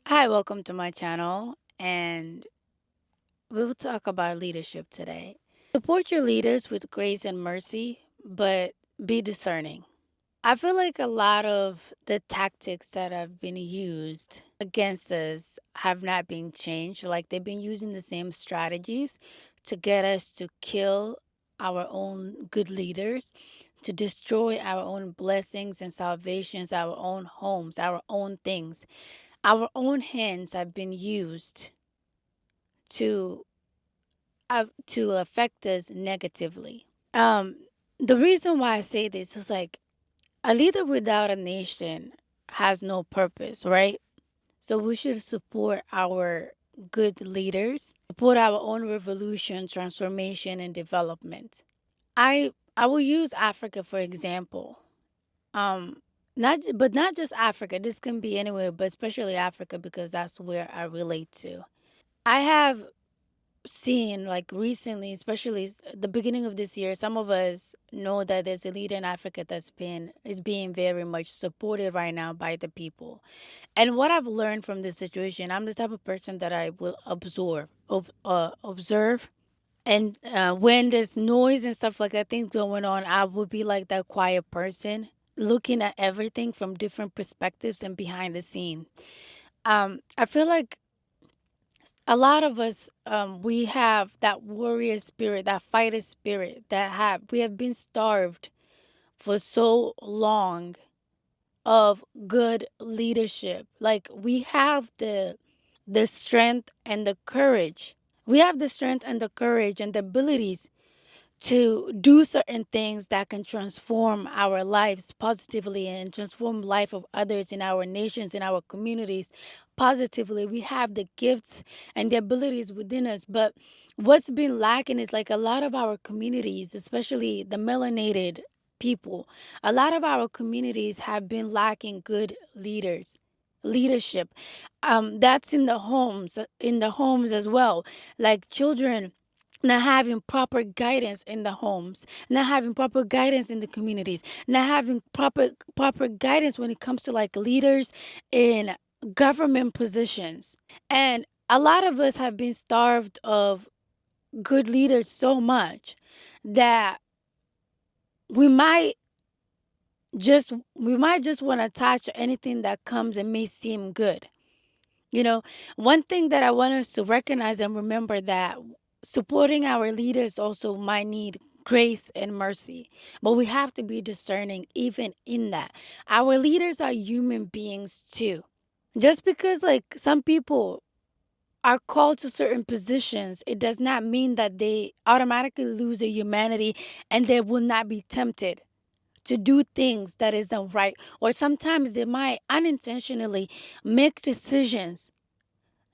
Hi, welcome to my channel, and we will talk about leadership today. Support your leaders with grace and mercy, but be discerning. I feel like a lot of the tactics that have been used against us have not been changed. Like they've been using the same strategies to get us to kill our own good leaders, to destroy our own blessings and salvations, our own homes, our own things. Our own hands have been used to to affect us negatively. Um, the reason why I say this is like a leader without a nation has no purpose, right? So we should support our good leaders, support our own revolution, transformation, and development. I will use Africa for example. Um, not just Africa. This can be anywhere, but especially Africa because that's where I relate to. I have seen like recently, especially the beginning of this year, some of us know that there's a leader in Africa that's been is being very much supported right now by the people. And what I've learned from this situation, I'm the type of person that I will observe. And when there's noise and stuff like that, things going on, I would be like that quiet person, looking at everything from different perspectives and behind the scene. I feel like a lot of us we have that warrior spirit, that fighter spirit, that have we have been starved for so long of good leadership. Like we have the strength and the courage, we have the strength and the courage and the abilities to do certain things that can transform our lives positively and transform life of others in our nations, in our communities positively. We have the gifts and the abilities within us, but what's been lacking is like a lot of our communities, especially the melanated people, a lot of our communities have been lacking good leadership. That's in the homes as well, like children not having proper guidance in the homes, not having proper guidance in the communities, not having proper guidance when it comes to like leaders in government positions. And a lot of us have been starved of good leaders so much that we might we might just want to attach anything that comes and may seem good. You know, one thing that I want us to recognize and remember that supporting our leaders also might need grace and mercy, but we have to be discerning even in that. Our leaders are human beings too. Just because like some people are called to certain positions, it does not mean that they automatically lose their humanity and they will not be tempted to do things that isn't right. Or sometimes they might unintentionally make decisions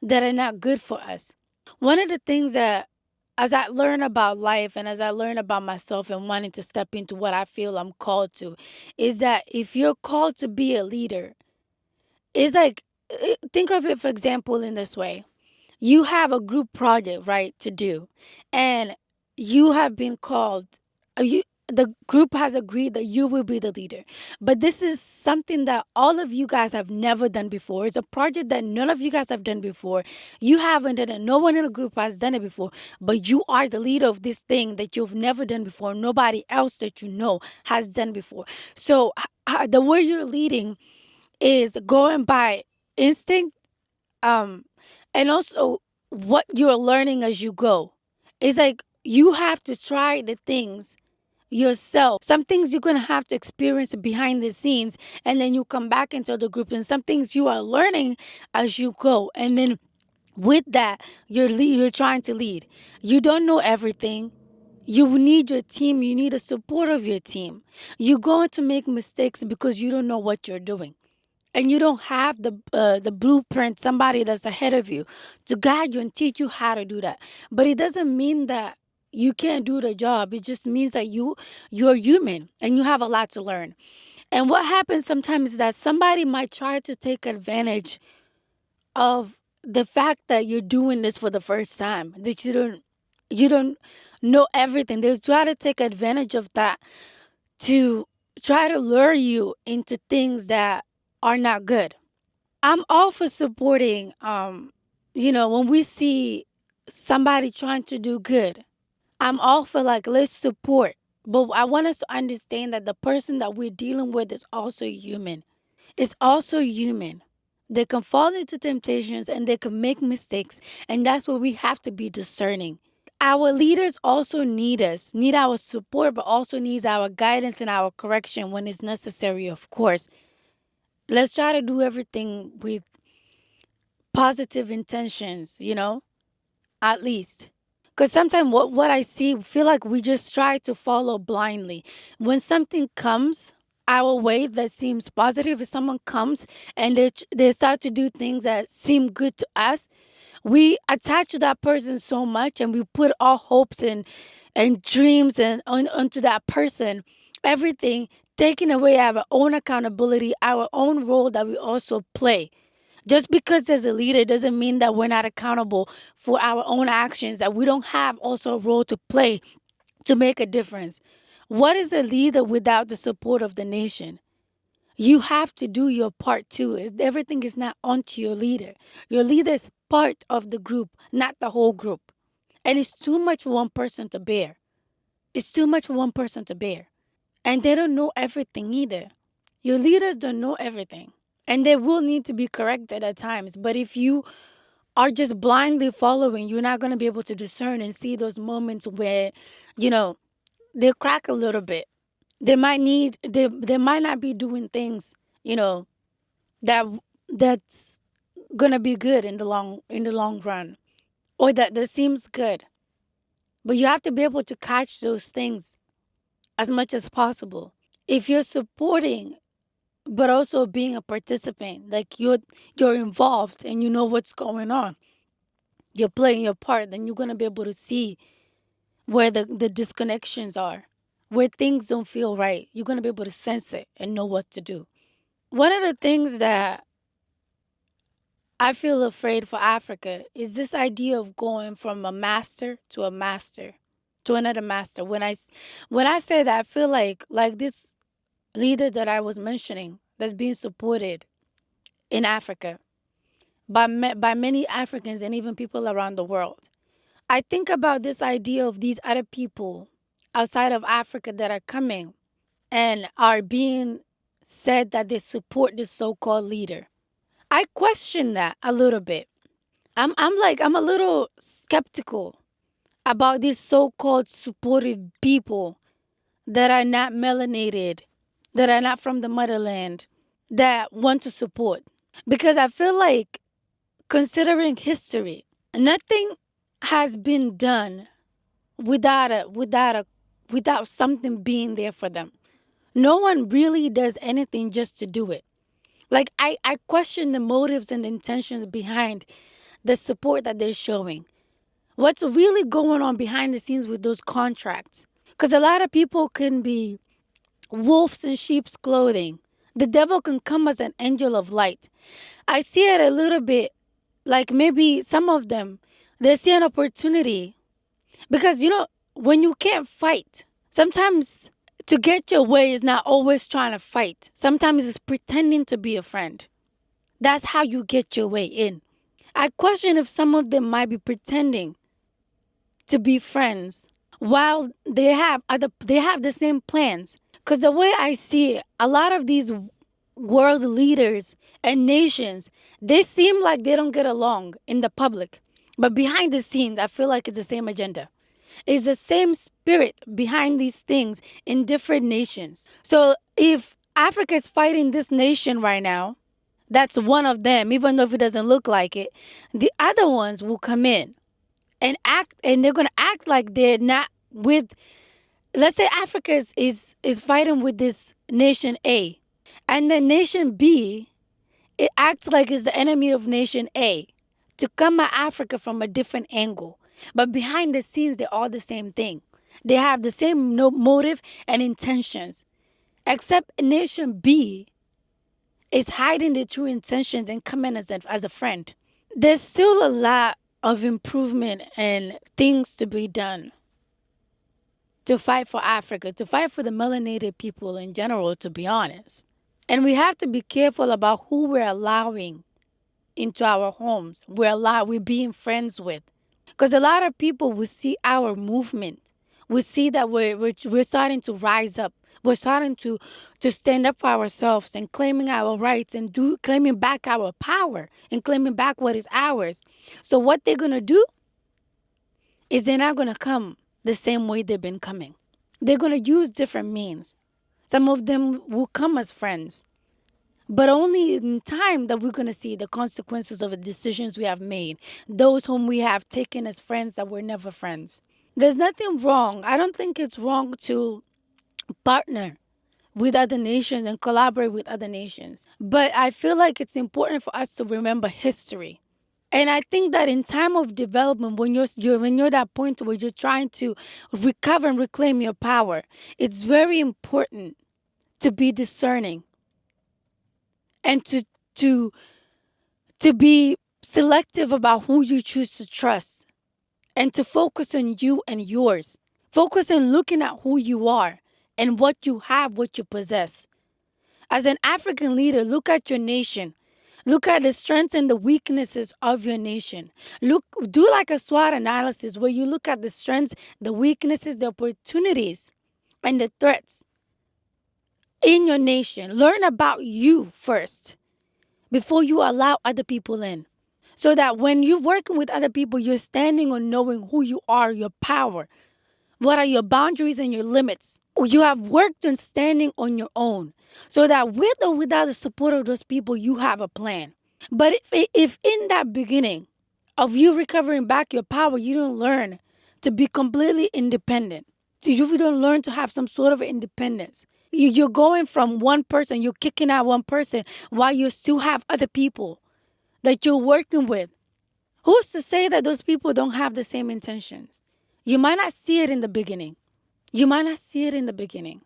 that are not good for us. One of the things that, as I learn about life and as I learn about myself and wanting to step into what I feel I'm called to, is that if you're called to be a leader, it's like, think of it, for example, in this way. You have a group project, right, to do, and you have been called, you the group has agreed that you will be the leader, but this is something that all of you guys have never done before. It's a project that none of you guys have done before. You haven't done it, no one in the group has done it before, but you are the leader of this thing that you've never done before. Nobody else that you know has done before. So the way you're leading is going by instinct, um and also what you're learning as you go. It's like you have to try the things yourself. Some things you're gonna have to experience behind the scenes, and then you come back into the group, and some things you are learning as you go. And then with that, you're trying to lead. You don't know everything. You need your team. You need the support of your team. You're going to make mistakes because you don't know what you're doing, and you don't have the blueprint, somebody that's ahead of you to guide you and teach you how to do that. But it doesn't mean that you can't do the job. It just means that you're human and you have a lot to learn. And what happens sometimes is that somebody might try to take advantage of the fact that you're doing this for the first time, that you don't know everything. They try to take advantage of that to try to lure you into things that are not good. I'm all for supporting, when we see somebody trying to do good, I'm all for like, let's support. But I want us to understand that the person that we're dealing with is also human. It's also human. They can fall into temptations and they can make mistakes. And that's where we have to be discerning. Our leaders also need us, need our support, but also needs our guidance and our correction when it's necessary, of course. Let's try to do everything with positive intentions, at least. Because sometimes what I see, feel like we just try to follow blindly. When something comes our way that seems positive, if someone comes and they start to do things that seem good to us, we attach to that person so much and we put our hopes and dreams onto that person, everything, taking away our own accountability, our own role that we also play. Just because there's a leader doesn't mean that we're not accountable for our own actions, that we don't have also a role to play to make a difference. What is a leader without the support of the nation? You have to do your part too. Everything is not onto your leader. Your leader is part of the group, not the whole group. And it's too much for one person to bear. It's too much for one person to bear. And they don't know everything either. Your leaders don't know everything. And they will need to be corrected at times. But if you are just blindly following, you're not going to be able to discern and see those moments where, you know, they crack a little bit. They might not be doing things, you know, that that's gonna be good in the long run, or that seems good. But you have to be able to catch those things as much as possible. If you're supporting but also being a participant, like you're involved and you know what's going on, you're playing your part, then you're gonna be able to see where the disconnections are, where things don't feel right. You're gonna be able to sense it and know what to do. One of the things that I feel afraid for Africa is this idea of going from a master to another master. When I say that, I feel like this leader that I was mentioning that's being supported in Africa by many Africans and even people around the world. I think about this idea of these other people outside of Africa that are coming and are being said that they support this so-called leader. I question that a little bit. I'm a little skeptical about these so-called supportive people that are not melanated, that are not from the motherland, that want to support. Because I feel like, considering history, nothing has been done without something being there for them. No one really does anything just to do it. Like I question the motives and the intentions behind the support that they're showing. What's really going on behind the scenes with those contracts? Because a lot of people can be wolves in sheep's clothing. The devil can come as an angel of light. I see it a little bit like maybe some of them, they see an opportunity. Because, when you can't fight, sometimes to get your way is not always trying to fight. Sometimes it's pretending to be a friend. That's how you get your way in. I question if some of them might be pretending to be friends while they have the same plans. Because the way I see it, a lot of these world leaders and nations, they seem like they don't get along in the public, but behind the scenes I feel like it's the same agenda. It's the same spirit behind these things in different nations. So if Africa is fighting this nation right now, that's one of them, even though if it doesn't look like it, the other ones will come in and act, and they're going to act like they're not with, let's say Africa is fighting with this nation A, and then nation B, it acts like it's the enemy of nation A to come at Africa from a different angle. But behind the scenes, they're all the same thing. They have the same motive and intentions, except nation B is hiding their true intentions and coming as a friend. There's still a lot of improvement and things to be done to fight for Africa, to fight for the melanated people in general, to be honest. And we have to be careful about who we're allowing. into our homes. We're being friends with. Because a lot of people will see our movement. We see that we're starting to rise up. We're starting to stand up for ourselves and claiming our rights and claiming back our power and claiming back what is ours. So what they're gonna do is they're not gonna come the same way they've been coming. They're gonna use different means. Some of them will come as friends, but only in time that we're gonna see the consequences of the decisions we have made. Those whom we have taken as friends that were never friends. There's nothing wrong. I don't think it's wrong to partner with other nations and collaborate with other nations. But I feel like it's important for us to remember history. And I think that in time of development, when you're at that point where you're trying to recover and reclaim your power, it's very important to be discerning and to to be selective about who you choose to trust and to focus on you and yours. Focus on looking at who you are and what you have, what you possess. As an African leader, look at your nation. Look at the strengths and the weaknesses of your nation. Do like a SWOT analysis where you look at the strengths, the weaknesses, the opportunities, and the threats in your nation. Learn about you first before you allow other people in. So that when you're working with other people, you're standing on knowing who you are, your power. What are your boundaries and your limits? You have worked on standing on your own so that with or without the support of those people, you have a plan. But if in that beginning of you recovering back your power, you don't learn to be completely independent, you don't learn to have some sort of independence. You're going from one person, you're kicking out one person while you still have other people that you're working with. Who's to say that those people don't have the same intentions? You might not see it in the beginning. You might not see it in the beginning.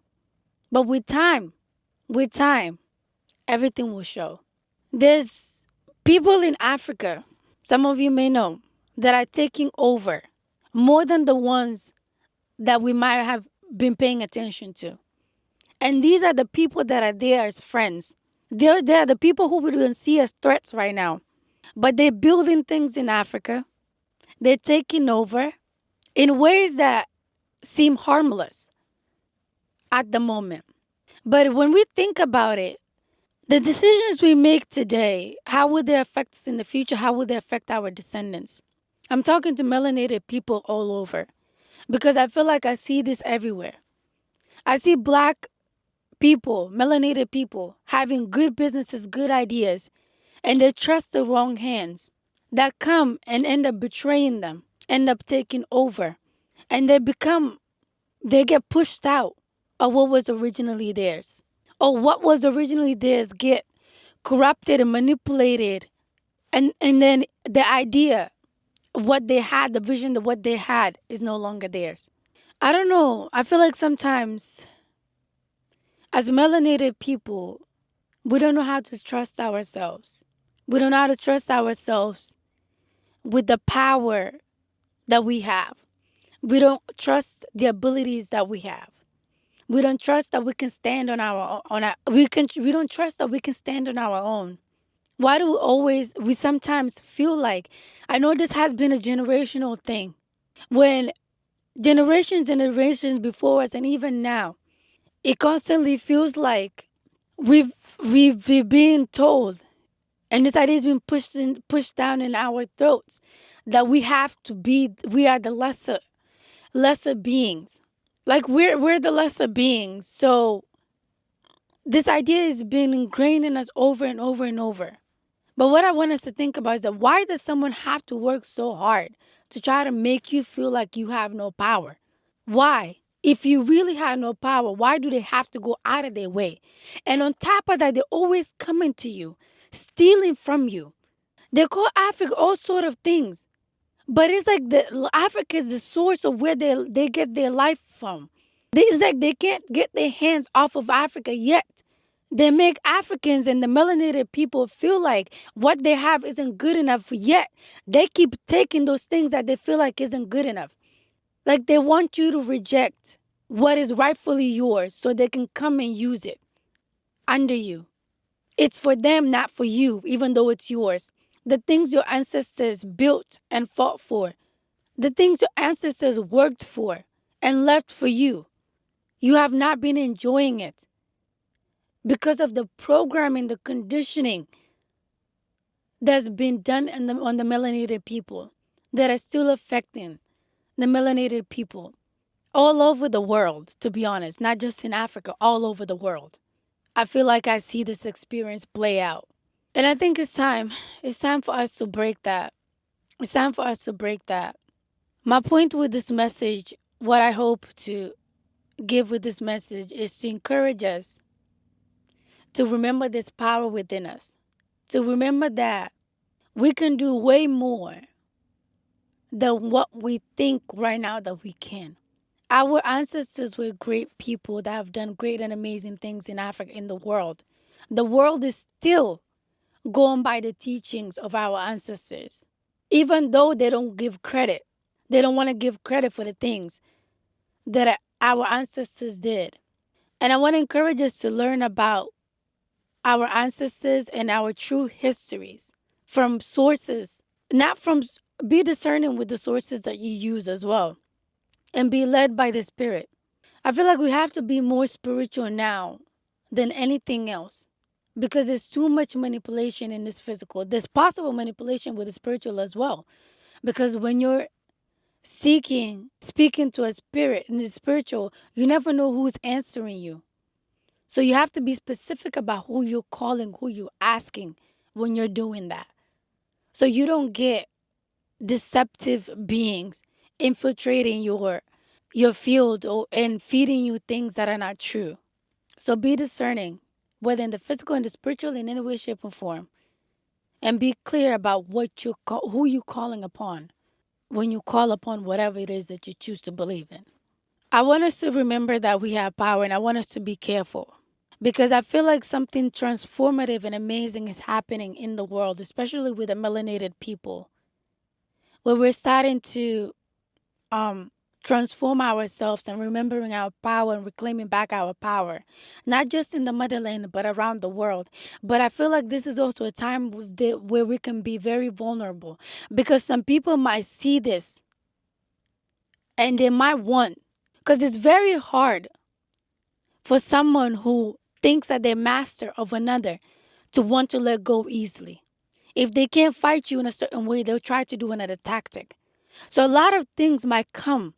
But with time, everything will show. There's people in Africa, some of you may know, that are taking over more than the ones that we might have been paying attention to. And these are the people that are there as friends. They're the people who we don't see as threats right now. But they're building things in Africa. They're taking over in ways that seem harmless at the moment. But when we think about it, the decisions we make today, how will they affect us in the future? How will they affect our descendants? I'm talking to melanated people all over because I feel like I see this everywhere. I see black people, melanated people, having good businesses, good ideas, and they trust the wrong hands that come and end up betraying them, end up taking over, and they get pushed out of what was originally theirs. Or what was originally theirs get corrupted and manipulated, and then the idea of what they had, the vision of what they had is no longer theirs. I don't know. I feel like sometimes as melanated people, we don't know how to trust ourselves. We don't know how to trust ourselves with the power that we have. We don't trust the abilities that we have. We don't trust that we can stand we don't trust that we can stand on our own. Why do we sometimes feel like, I know this has been a generational thing, when generations and generations before us and even now, it constantly feels like we've been told, and this idea has been pushed down in our throats, that we are the lesser beings. Like we're the lesser beings. So this idea has been ingrained in us over and over and over. But what I want us to think about is that why does someone have to work so hard to try to make you feel like you have no power? Why? If you really have no power, why do they have to go out of their way? And on top of that, they're always coming to you, stealing from you. They call Africa all sort of things. But it's like Africa is the source of where they get their life from. It's like they can't get their hands off of Africa yet. They make Africans and the melanated people feel like what they have isn't good enough yet. They keep taking those things that they feel like isn't good enough. Like they want you to reject what is rightfully yours so they can come and use it under you. It's for them, not for you, even though it's yours. the things your ancestors built and fought for, the things your ancestors worked for and left for you. You have not been enjoying it because of the programming, the conditioning that's been done on the melanated people that are still affecting the melanated people all over the world, to be honest, not just in Africa, all over the world. I feel like I see this experience play out. And I think it's time. It's time for us to break that. It's time for us to break that. My point with this message, what I hope to give with this message, is to encourage us to remember this power within us, to remember that we can do way more than what we think right now that we can. Our ancestors were great people that have done great and amazing things in Africa, in the world. The world is still going by the teachings of our ancestors, even though they don't give credit. They don't want to give credit for the things that our ancestors did. And I want to encourage us to learn about our ancestors and our true histories from sources, not from, be discerning with the sources that you use as well, and be led by the Spirit. I feel like we have to be more spiritual now than anything else because there's too much manipulation in this physical. There's possible manipulation with the spiritual as well. Because when you're speaking to a spirit in the spiritual, you never know who's answering you. So you have to be specific about who you're calling, who you're asking when you're doing that. So you don't get deceptive beings infiltrating your field and feeding you things that are not true. So be discerning, whether in the physical and the spiritual, in any way, shape, or form, and be clear about who you're calling upon when you call upon whatever it is that you choose to believe in. I want us to remember that we have power, and I want us to be careful because I feel like something transformative and amazing is happening in the world, especially with the melanated people, where we're starting to um transform ourselves and remembering our power and reclaiming back our power, not just in the motherland but around the world. But I feel like this is also a time where we can be very vulnerable because some people might see this and they might want, because it's very hard for someone who thinks that they're master of another to want to let go easily. If they can't fight you in a certain way, they'll try to do another tactic. So a lot of things might come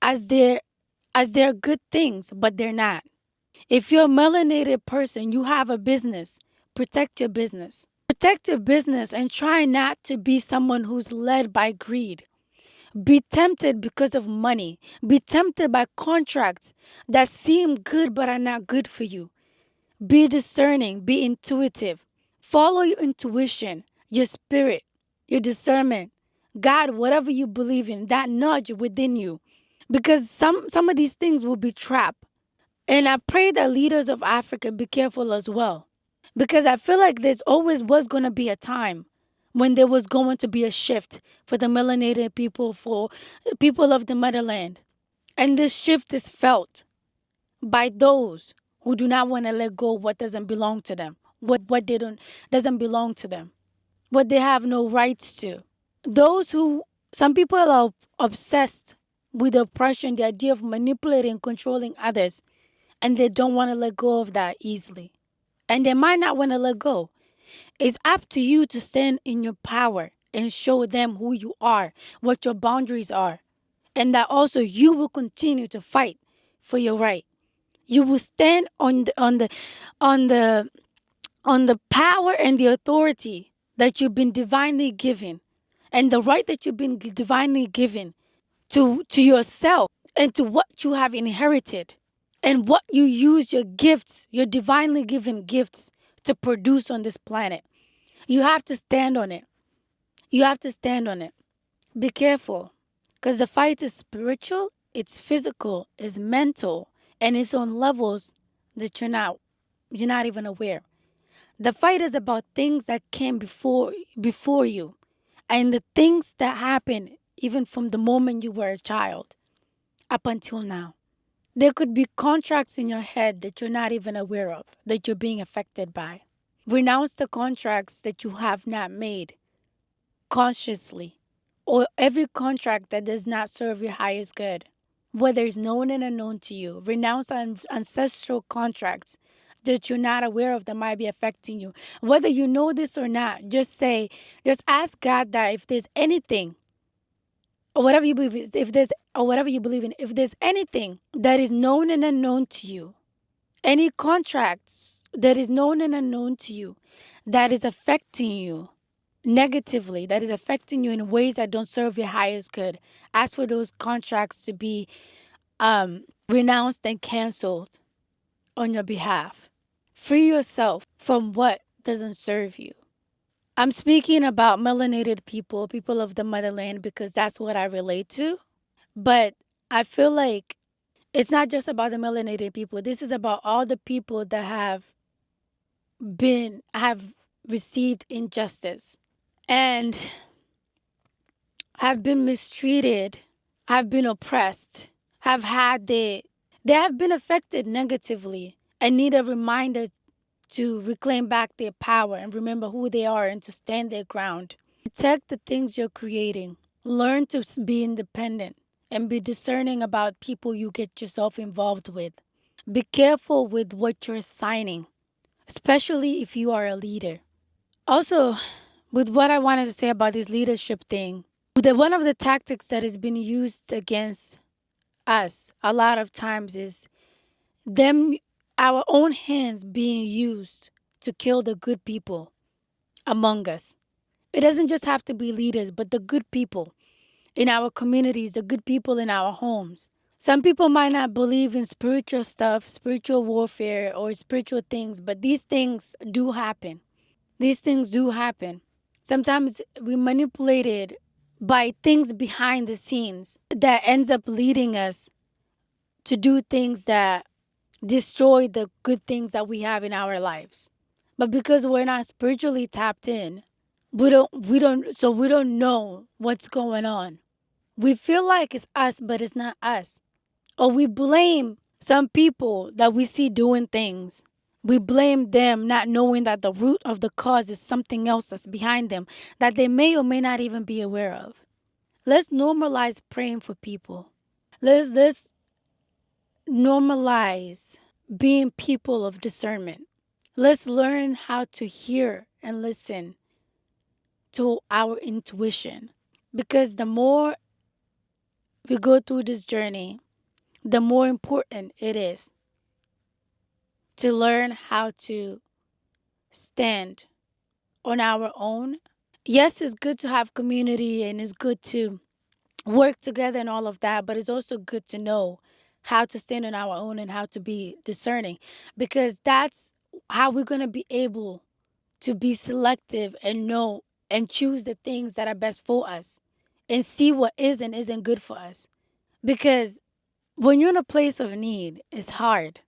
as they're good things, but they're not. If you're a melanated person, you have a business, protect your business. Protect your business and try not to be someone who's led by greed. Be tempted because of money. Be tempted by contracts that seem good but are not good for you. Be discerning, be intuitive. Follow your intuition, your spirit, your discernment. God, whatever you believe in, that nudge within you. Because some of these things will be trapped. And I pray that leaders of Africa be careful as well. Because I feel like there's always was going to be a time when there was going to be a shift for the melanated people, for people of the motherland. And this shift is felt by those who do not want to let go of what doesn't belong to them, what they don't doesn't belong to them, what they have no rights to. Those who, some people are obsessed with oppression, the idea of manipulating and controlling others, and they don't want to let go of that easily. And they might not want to let go. It's up to you to stand in your power and show them who you are, what your boundaries are, and that also you will continue to fight for your right. You will stand on the on the power and the authority that you've been divinely given, and the right that you've been divinely given to yourself and to what you have inherited and what you use your gifts, your divinely given gifts, to produce on this planet. You have to stand on it. You have to stand on it. Be careful, because the fight is spiritual, it's physical, it's mental, and it's on levels that you're not even aware. The fight is about things that came before you, and the things that happened even from the moment you were a child up until now. There could be contracts in your head that you're not even aware of, that you're being affected by. Renounce the contracts that you have not made consciously, or every contract that does not serve your highest good, whether it's known and unknown to you. Renounce ancestral contracts that you're not aware of that might be affecting you. Whether you know this or not, just ask God that if there's anything or whatever you believe, if there's or whatever you believe in, if there's anything that is known and unknown to you, any contracts that is known and unknown to you that is affecting you negatively, that is affecting you in ways that don't serve your highest good, ask for those contracts to be renounced and canceled on your behalf. Free yourself from what doesn't serve you. I'm speaking about melanated people, people of the motherland, because that's what I relate to. But I feel like it's not just about the melanated people. This is about all the people that have received injustice and have been mistreated, have been oppressed, they have been affected negatively and need a reminder to reclaim back their power and remember who they are and to stand their ground. Protect the things you're creating. Learn to be independent and be discerning about people you get yourself involved with. Be careful with what you're signing, especially if you are a leader. Also, with what I wanted to say about this leadership thing, one of the tactics that has been used against us a lot of times is them our own hands being used to kill the good people among us. It doesn't just have to be leaders, but the good people in our communities, the good people in our homes. Some people might not believe in spiritual stuff, spiritual warfare, or spiritual things, but these things do happen. These things do happen. Sometimes we manipulated by things behind the scenes that ends up leading us to do things that destroy the good things that we have in our lives. But because we're not spiritually tapped in, we don't know what's going on. We feel like it's us, but it's not us. Or we blame some people that we see doing things. We blame them not knowing that the root of the cause is something else that's behind them that they may or may not even be aware of. Let's normalize praying for people. Let's normalize being people of discernment. Let's learn how to hear and listen to our intuition. Because the more we go through this journey, the more important it is to learn how to stand on our own. Yes, it's good to have community and it's good to work together and all of that, but it's also good to know how to stand on our own and how to be discerning because that's how we're going to be able to be selective and know and choose the things that are best for us and see what is and isn't good for us. Because when you're in a place of need, it's hard.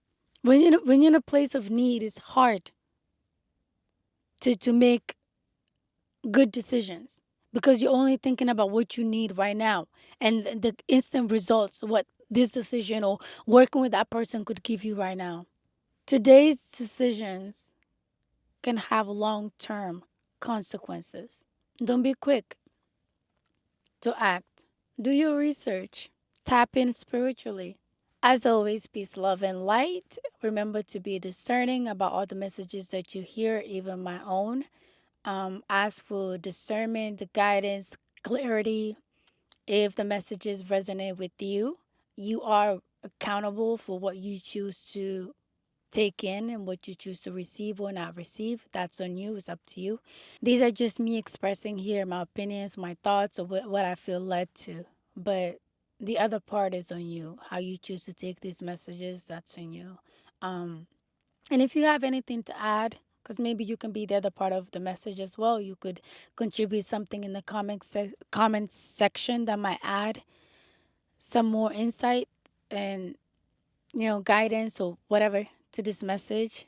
When you're in a place of need, it's hard to make good decisions because you're only thinking about what you need right now and the instant results, what this decision or working with that person could give you right now. Today's decisions can have long term consequences. Don't be quick to act. Do your research. Tap in spiritually. As always, peace, love, and light. Remember to be discerning about all the messages that you hear, even my own. Ask for discernment, the guidance, clarity. If the messages resonate with you, you are accountable for what you choose to take in and what you choose to receive or not receive. That's on you. It's up to you. These are just me expressing here my opinions, my thoughts, or what I feel led to. But the other part is on you. How you choose to take these messages, that's on you. Um, and if you have anything to add, because maybe you can be the other part of the message as well, you could contribute something in the comments section that might add some more insight and guidance or whatever to this message.